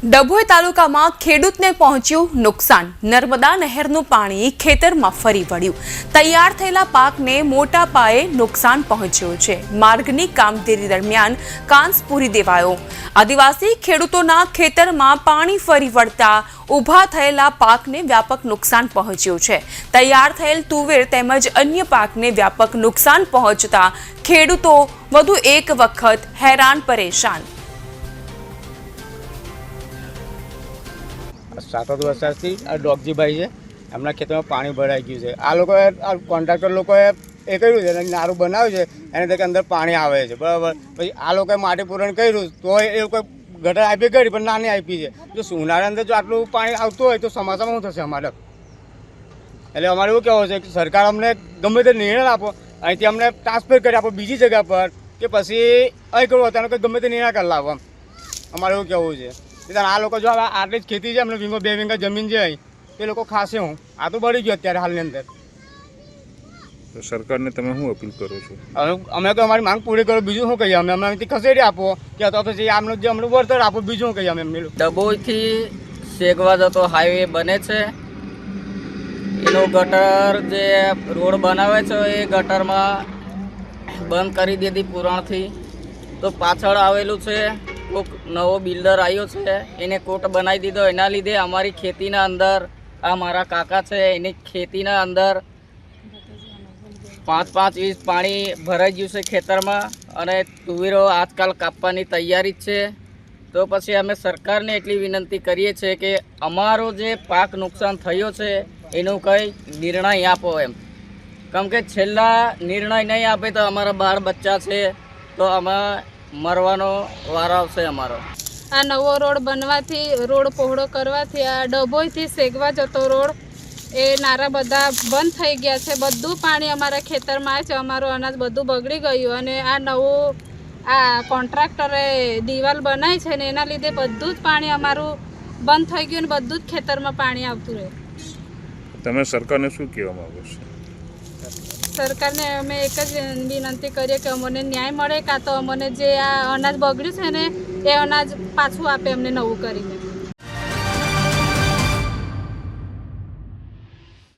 ડભોઈ તાલુકામાં ખેડૂતને પહોંચ્યું નુકસાન। નર્મદા નહેરનું પાણી ખેતરમાં ફરી વળ્યું। તૈયાર થયેલા પાકને મોટા પાયે નુકસાન પહોંચ્યું છે। માર્ગની કામગીરી દરમિયાન કાંસ પૂરી દેવાયો। આદિવાસી ખેડૂતોના ખેતરમાં પાણી ફરી વળતા ઊભા થયેલા પાકને વ્યાપક નુકસાન પહોંચ્યું છે। તૈયાર થયેલ તુવેર તેમજ અન્ય પાકને વ્યાપક નુકસાન પહોંચતા ખેડૂતો વધુ એક વખત હેરાન પરેશાન। 7 વર્ષથી આ ડોગજીભાઈ છે, એમના ખેતરમાં પાણી ભરાઈ ગયું છે। આ લોકોએ કોન્ટ્રાક્ટર લોકોએ એ કર્યું છે, નારું બનાવ્યું છે, એને તકે અંદર પાણી આવે છે, બરાબર। પછી આ લોકોએ માટી પૂરણ કર્યું તો એ લોકો ગટર આપી કરી પણ નાની આપી છે। જો ઉનાળા અંદર જો આટલું પાણી આવતું હોય તો ચોમાસામાં શું થશે અમારે? એટલે અમારે એવું કહેવું છે કે સરકાર અમને ગમે તે નિર્ણય આપો, અહીંથી અમને ટ્રાન્સફર કરી આપો બીજી જગ્યા પર, કે પછી અહીં કરવું અત્યારે કંઈ ગમે તે નિર્ણય કરી લાવો। અમારે એવું કહેવું છે। આ લોકો જો આટલી જ ખેતી છે, અમને 2 વીઘા જમીન છે અહીં, એ લોકો ખાશે હું? આ તો બળી ગયો અત્યારે હાલની અંદર। તો સરકારને તમે શું અપીલ કરો છો? અમે તો અમારી માંગ પૂરી કરો, બીજું શું કહીએ? અમે અહીંથી ખસેડી આપો કે અથવા પછી આમનું જે અમને વળતર આપો, બીજું શું કહીએ? અમે એમને ડભોઈથી શેગવા જતો હાઈવે બને છે, એનો ગટર જે રોડ બનાવે છે એ ગટરમાં બંધ કરી દીધી પુરાણથી। તો પાછળ આવેલું છે કોઈક નવો બિલ્ડર આવ્યો છે, એને કોટ બનાવી દીધો। એના લીધે અમારી ખેતીના અંદર, આ મારા કાકા છે, એની ખેતીના અંદર 5-5 ઇંચ પાણી ભરાઈ ગયું છે ખેતરમાં, અને તુવેરો આજકાલ કાપવાની તૈયારી જ છે। તો પછી અમે સરકારને એટલી વિનંતી કરીએ છીએ કે અમારો જે પાક નુકસાન થયો છે એનું કંઈ નિર્ણય આપો એમ, કેમ કે છેલ્લા નિર્ણય નહીં આપે તો અમારા બાળ બચ્ચા છે તો અમે મરવાનો વારો આવશે અમારો। આ નવો રોડ બનવાથી, રોડ પહોળો કરવાથી આ ડભોઈથી શેગવા જતો રોડ એ નારા બધા બંધ થઈ ગયા છે। બધું પાણી અમારા ખેતરમાં આવે છે, અમારું અનાજ બધું બગડી ગયું, અને આ નવું આ કોન્ટ્રાક્ટરે દિવાલ બનાવી છે ને એના લીધે બધું જ પાણી અમારું બંધ થઈ ગયું, ને બધું જ ખેતરમાં પાણી આવતું રહે। તમે સરકારને શું કહેવા માંગો છો? સરકારને અમે એક જ વિનંતી કરીએ કે અમને ન્યાય મળે, કાં તો અમને જે આ અનાજ બગડ્યું છે ને એ અનાજ પાછું આપે અમને નવું કરીને।